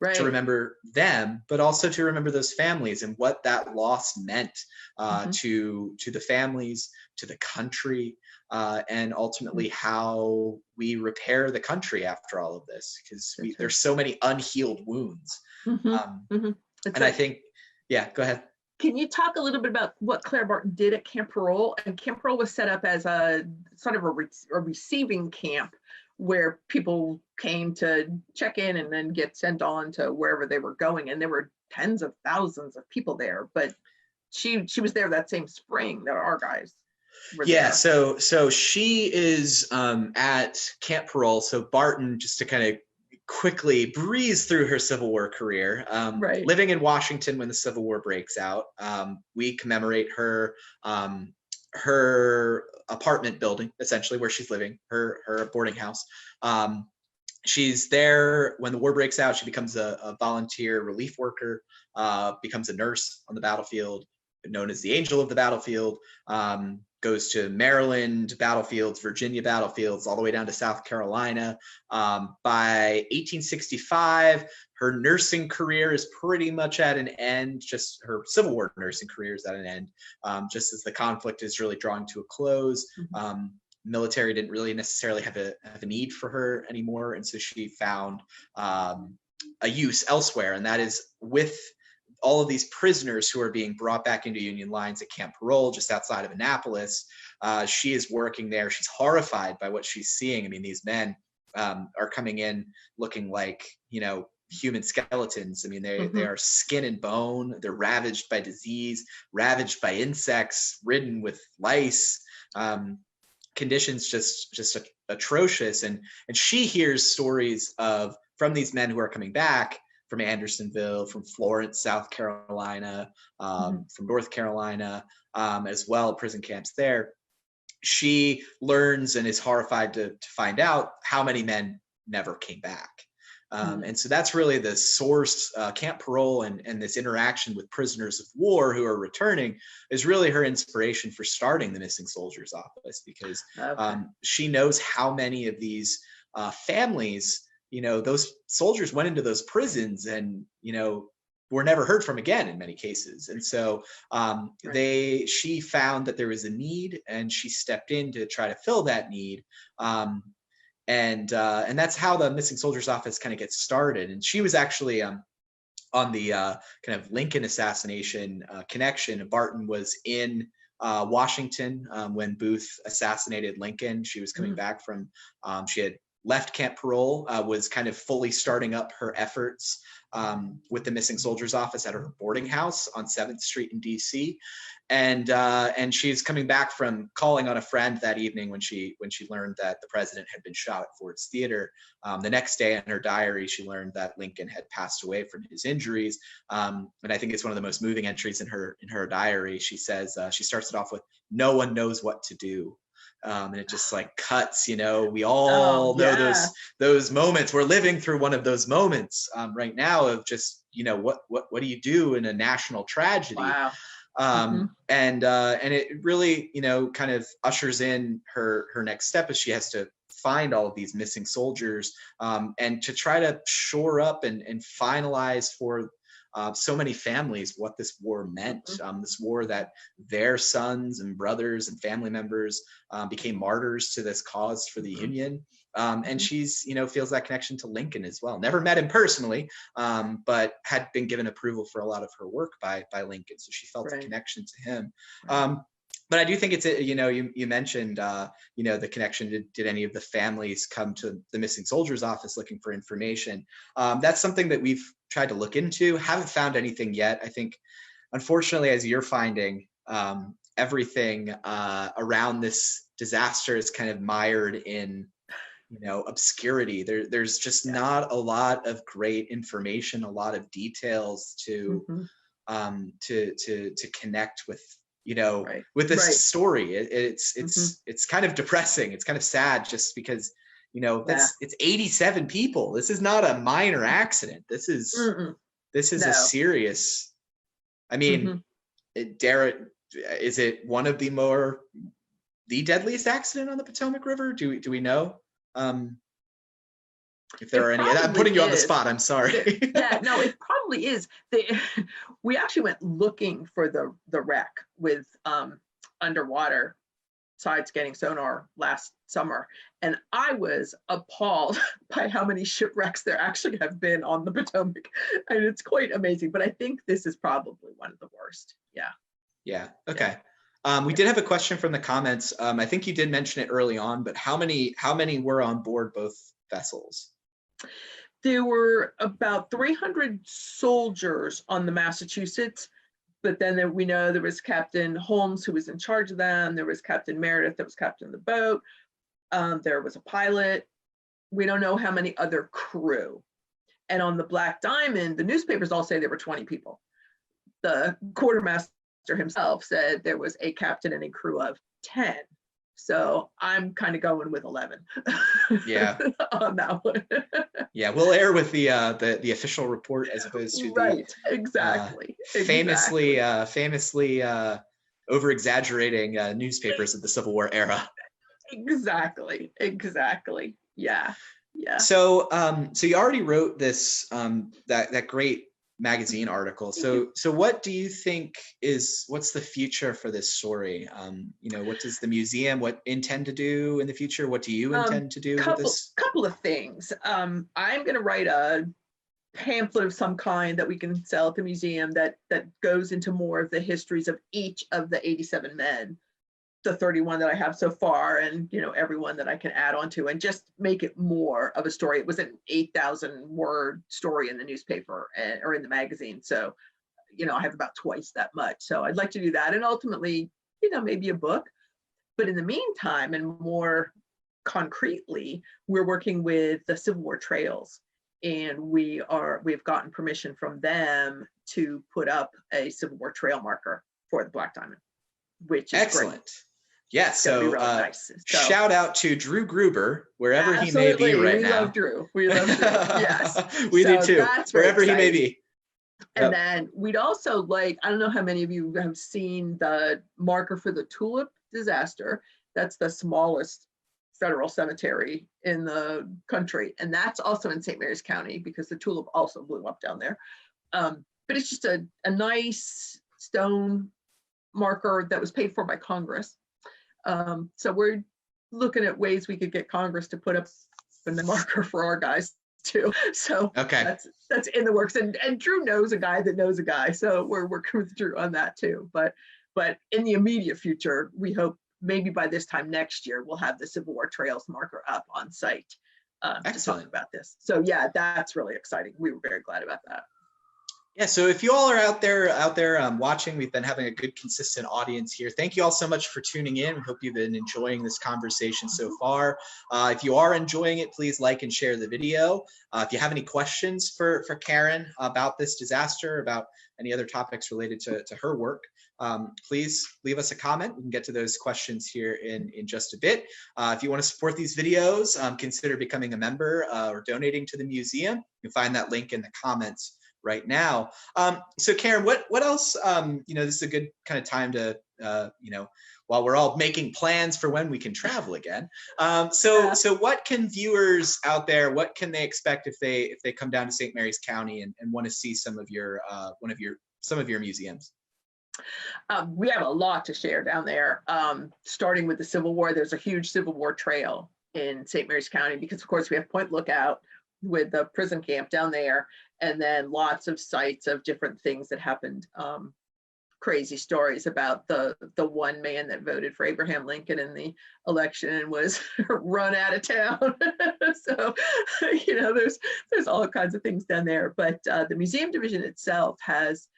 Speaker 1: To
Speaker 2: Right.
Speaker 1: remember them, but also to remember those families and what that loss meant
Speaker 2: Mhm.
Speaker 1: to the families, to the country, and ultimately
Speaker 2: Mhm.
Speaker 1: how we repair the country after all of this, because
Speaker 2: That's right.
Speaker 1: there's so many unhealed wounds.
Speaker 2: Mhm.
Speaker 1: Um,
Speaker 2: Mhm. That's
Speaker 1: and I
Speaker 2: right.
Speaker 1: think, yeah, go ahead.
Speaker 2: Can you talk a little bit about what Claire Barton did at Camp Parole? And Camp Parole was set up as a sort of a receiving camp where people came to check in and then get sent on to wherever they were going. And there were tens of thousands of people there. But she was there that same spring that our guys were
Speaker 1: Yeah,
Speaker 2: there.
Speaker 1: so she is at Camp Parole. So Barton, just to kind of quickly breeze through her Civil War career,
Speaker 2: Right.
Speaker 1: living in Washington when the Civil War breaks out. We commemorate her apartment building, essentially where she's living, her boarding house. She's there when the war breaks out. She becomes a volunteer relief worker, becomes a nurse on the battlefield, known as the Angel of the Battlefield. Goes to Maryland battlefields, Virginia battlefields, all the way down to South Carolina. By 1865, her nursing career is pretty much at an end. Just her Civil War nursing career is at an end, just as the conflict is really drawing to a close.
Speaker 2: Mhm.
Speaker 1: Military didn't really necessarily have a need for her anymore, and so she found a use elsewhere, and that is with all of these prisoners who are being brought back into Union lines at Camp Parole, just outside of Annapolis. She is working there. She's horrified by what she's seeing. I mean, these men are coming in looking like, human skeletons. I mean, they
Speaker 2: Mhm.
Speaker 1: are skin and bone. They're ravaged by disease, ravaged by insects, ridden with lice. Conditions just atrocious. And she hears stories of from these men who are coming back from Andersonville, from Florence, South Carolina,
Speaker 2: Mhm.
Speaker 1: from North Carolina, as well, prison camps there. She learns and is horrified to find out how many men never came back.
Speaker 2: Mhm.
Speaker 1: And so that's really the source. Camp Parole and this interaction with prisoners of war who are returning is really her inspiration for starting the Missing Soldiers Office, because
Speaker 2: Okay.
Speaker 1: she knows how many of these families, those soldiers went into those prisons and, were never heard from again in many cases. And so
Speaker 2: Right.
Speaker 1: she found that there was a need, and she stepped in to try to fill that need. Um, and that's how the Missing Soldiers Office kind of gets started. And she was actually on the kind of Lincoln assassination connection. Barton was in Washington when Booth assassinated Lincoln. She was coming
Speaker 2: Mm.
Speaker 1: back from, she had left Camp Parole, was kind of fully starting up her efforts with the Missing Soldiers Office at her boarding house on 7th Street in DC. And she's coming back from calling on a friend that evening when she learned that the president had been shot at Ford's Theater. The next day in her diary, she learned that Lincoln had passed away from his injuries. And I think it's one of the most moving entries in her diary. She says, she starts it off with, "No one knows what to do." And it just like cuts, you know, we
Speaker 2: Oh,
Speaker 1: all know
Speaker 2: yeah.
Speaker 1: those moments. We're living through one of those moments right now of just, you know, what do you do in a national tragedy?
Speaker 2: Wow. Hmm.
Speaker 1: And it really, you know, kind of ushers in her next step as she has to find all of these missing soldiers, and to try to shore up and finalize for so many families what this war meant. This war that their sons and brothers and family members became martyrs to this cause for the Union. And she's, you know, feels that connection to Lincoln as well. Never met him personally, but had been given approval for a lot of her work by Lincoln. So she felt a connection to him. But I do think it's, you know, you mentioned, you know, the connection. Did any of the families come to the missing soldiers office looking for information? That's something that we've tried to look into. Haven't found anything yet. I think, unfortunately, as you're finding, everything around this disaster is kind of mired in, you know, obscurity. There's just not a lot of great information, a lot of details to connect with, you know, with this story. It's kind of depressing. It's kind of sad, just because, you know, it's 87 people. This is not a minor accident. This is a serious, I mean, is it one of the deadliest accident on the Potomac River? Do we know? If there are any, I'm putting you on the spot. I'm sorry.
Speaker 2: Yeah, no, it probably is. We actually went looking for the wreck with underwater side scanning sonar last summer, and I was appalled by how many shipwrecks there actually have been on the Potomac, and it's quite amazing. But I think this is probably one of the worst. Yeah.
Speaker 1: Yeah. Okay. We did have a question from the comments. I think you did mention it early on, but how many were on board both vessels?
Speaker 2: There were about 300 soldiers on the Massachusetts, but then we know there was Captain Holmes, who was in charge of them. There was Captain Meredith, that was captain of the boat. There was a pilot. We don't know how many other crew. And on the Black Diamond, the newspapers all say there were 20 people. The quartermaster himself said there was a captain and a crew of 10. So I'm kind of going with 11.
Speaker 1: Yeah.
Speaker 2: On that one.
Speaker 1: Yeah, we'll err with the official report as opposed to the
Speaker 2: exactly.
Speaker 1: Famously over exaggerating newspapers of the Civil War era.
Speaker 2: Exactly. Yeah.
Speaker 1: So you already wrote this that great magazine article. So what do you think what's the future for this story? You know, what does the museum intend to do in the future? What do you intend to do with this?
Speaker 2: Couple of things. I'm going to write a pamphlet of some kind that we can sell at the museum that goes into more of the histories of each of the 87 men, the 31 that I have so far, and, you know, everyone that I can add on to, and just make it more of a story. It was an 8,000 word story in the newspaper or in the magazine. So, you know, I have about twice that much. So I'd like to do that, and ultimately, you know, maybe a book. But in the meantime, and more concretely, we're working with the Civil War Trails, and we've gotten permission from them to put up a Civil War trail marker for the Black Diamond, which is
Speaker 1: excellent.
Speaker 2: Great.
Speaker 1: Yeah, so, really nice. Shout out to Drew Gruber, wherever he may be right now.
Speaker 2: We love Drew. Yes.
Speaker 1: We do too, wherever he may be.
Speaker 2: And then we'd also like, I don't know how many of you have seen the marker for the tulip disaster. That's the smallest federal cemetery in the country. And that's also in St. Mary's County, because the tulip also blew up down there. But it's just a nice stone marker that was paid for by Congress. So we're looking at ways we could get Congress to put up a marker for our guys too. So that's in the works. And Drew knows a guy that knows a guy. So we're working with Drew on that too. But in the immediate future, we hope maybe by this time next year, we'll have the Civil War Trails marker up on site to talk about this. So yeah, that's really exciting. We were very glad about that.
Speaker 1: Yeah, so if you all are out there watching, we've been having a good, consistent audience here. Thank you all so much for tuning in. We hope you've been enjoying this conversation so far. If you are enjoying it, please like and share the video. If you have any questions for Karen about this disaster, about any other topics related to her work, please leave us a comment. We can get to those questions here in just a bit. If you want to support these videos, consider becoming a member or donating to the museum. You can find that link in the comments right now. So Karen, what else, this is a good kind of time to, while we're all making plans for when we can travel again. So what can viewers out there, what can they expect if they come down to St. Mary's County and want to see some of your museums?
Speaker 2: We have a lot to share down there, starting with the Civil War. There's a huge Civil War trail in St. Mary's County because, of course, we have Point Lookout with the prison camp down there, and then lots of sites of different things that happened, crazy stories about the one man that voted for Abraham Lincoln in the election and was run out of town. So, there's all kinds of things down there. But the museum division itself has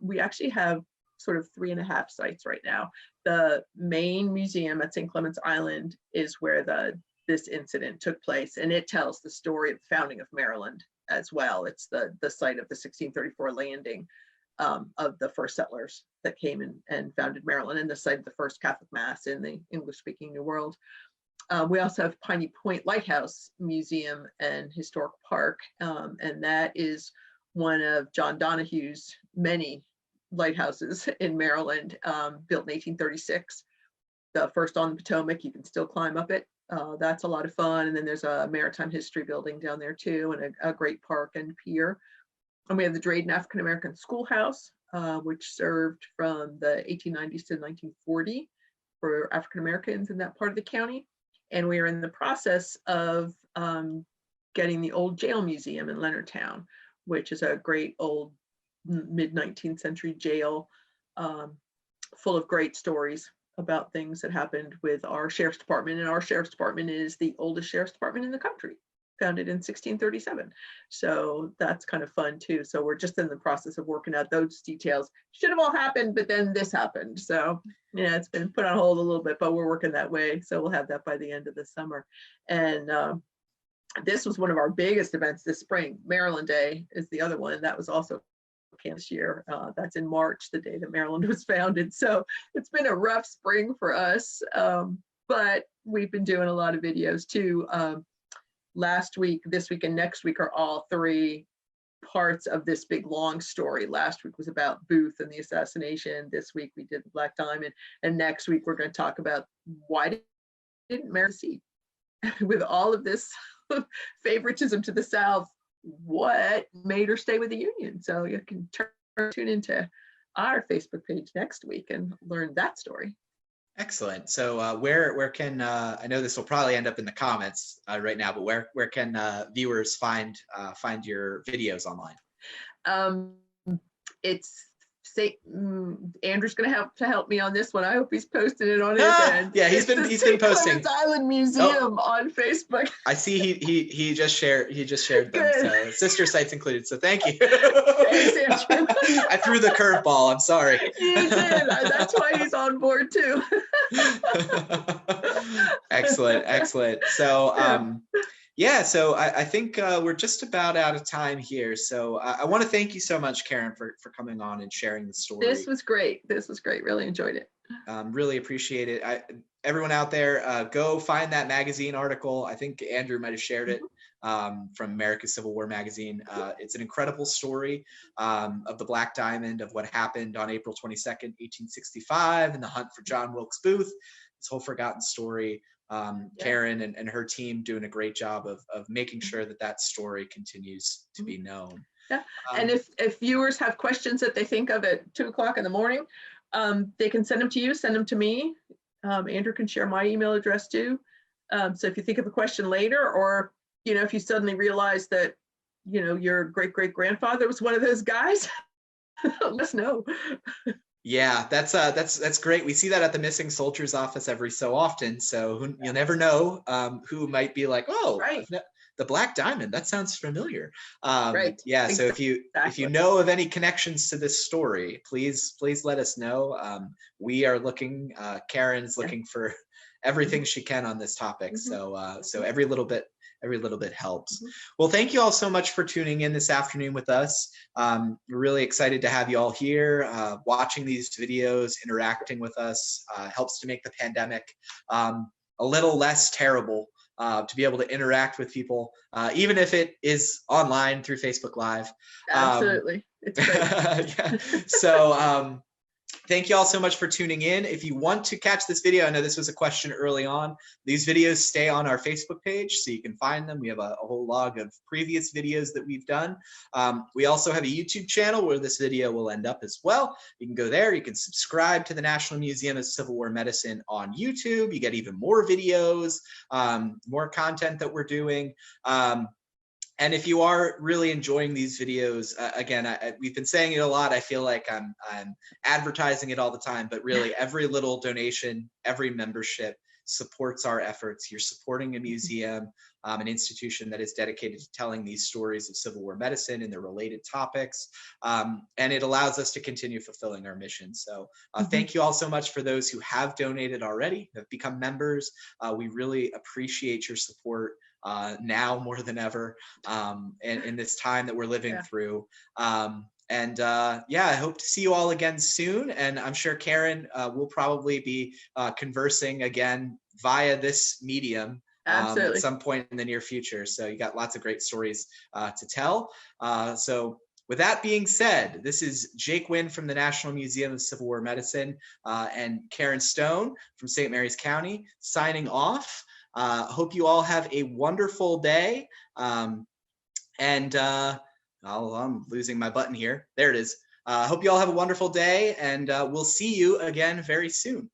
Speaker 2: we actually have sort of 3.5 sites right now. The main museum at St. Clements Island is where this incident took place, and it tells the story of the founding of Maryland as well. It's the site of the 1634 landing of the first settlers that came and founded Maryland, and the site of the first Catholic Mass in the English-speaking New World. We also have Piney Point Lighthouse Museum and Historic Park, and that is one of John Donahue's many lighthouses in Maryland, built in 1836. The first on the Potomac, you can still climb up it. That's a lot of fun. And then there's a maritime history building down there too, and a great park and pier. And we have the Drayton African American Schoolhouse, which served from the 1890s to 1940 for African Americans in that part of the county. And we are in the process of getting the old jail museum in Leonardtown, which is a great old mid-19th century jail, full of great stories about things that happened with our sheriff's department. And our sheriff's department is the oldest sheriff's department in the country, founded in 1637. So that's kind of fun too. So we're just in the process of working out those details. Should have all happened, but then this happened. So yeah, it's been put on hold a little bit, but we're working that way. So we'll have that by the end of the summer. And this was one of our biggest events this spring. Maryland Day is the other one. That was also this year. That's in March, the day that Maryland was founded. So it's been a rough spring for us, but we've been doing a lot of videos too. Last week, this week, and next week are all 3 parts of this big long story. Last week was about Booth and the assassination. This week we did the Black Diamond, and next week we're going to talk about why didn't Maryland secede with all of this favoritism to the South. What made her stay with the Union? So you can tune into our Facebook page next week and learn that story.
Speaker 1: Excellent. So where can I know this will probably end up in the comments right now, but where can viewers find your videos online?
Speaker 2: It's Andrew's going to have to help me on this one. I hope he's posting it on his end.
Speaker 1: Yeah, he's been posting.
Speaker 2: Island Museum on Facebook.
Speaker 1: I see he just shared them. So sister sites included. So thank you.
Speaker 2: Thanks, Andrew.
Speaker 1: I threw the curveball. I'm sorry.
Speaker 2: You did. That's why he's on board too.
Speaker 1: Excellent. So so I think we're just about out of time here. So I want to thank you so much, Karen, for coming on and sharing the story.
Speaker 2: This was great. Really enjoyed it.
Speaker 1: Really appreciate it. Everyone out there, go find that magazine article. I think Andrew might have shared it from America's Civil War magazine. It's an incredible story of the Black Diamond, of what happened on April 22nd, 1865, and the hunt for John Wilkes Booth. This whole forgotten story. Karen and her team doing a great job of making sure that story continues to be known.
Speaker 2: Yeah. And if viewers have questions that they think of at 2:00 in the morning, they can send them to you, send them to me. Andrew can share my email address too. So if you think of a question later, or if you suddenly realize that your great-great-grandfather was one of those guys, let us know.
Speaker 1: Yeah, that's great. We see that at the missing soldiers office every so often. So you'll never know who might be like, oh,
Speaker 2: right.
Speaker 1: The Black Diamond, that sounds familiar.
Speaker 2: Right.
Speaker 1: Yeah.
Speaker 2: Exactly.
Speaker 1: So if you know of any connections to this story, please let us know. We are looking. Karen's looking for everything she can on this topic. So every little bit every little bit helps.
Speaker 2: Mhm.
Speaker 1: Well, thank you all so much for tuning in this afternoon with us. We're really excited to have you all here, watching these videos, interacting with us. Helps to make the pandemic a little less terrible, to be able to interact with people, even if it is online through Facebook Live.
Speaker 2: Absolutely. It's great.
Speaker 1: Yeah. So thank you all so much for tuning in. If you want to catch this video, I know this was a question early on. These videos stay on our Facebook page, so you can find them. We have a whole log of previous videos that we've done. We also have a YouTube channel where this video will end up as well. You can go there. You can subscribe to the National Museum of Civil War Medicine on YouTube. You get even more videos, more content that we're doing. And if you are really enjoying these videos, again, we've been saying it a lot. I feel like I'm advertising it all the time, but really every little donation, every membership supports our efforts. You're supporting a museum, an institution that is dedicated to telling these stories of Civil War medicine and their related topics. And it allows us to continue fulfilling our mission. So thank you all so much for those who have donated already, have become members. We really appreciate your support. Now more than ever, in this time that we're living through. Yeah, I hope to see you all again soon. And I'm sure Karen will probably be conversing again via this medium at some point in the near future. So you got lots of great stories to tell. So with that being said, this is Jake Wynn from the National Museum of Civil War Medicine and Karen Stone from St. Mary's County signing off. Hope you all have a wonderful day. I'm losing my button here. There it is. Hope you all have a wonderful day, and we'll see you again very soon.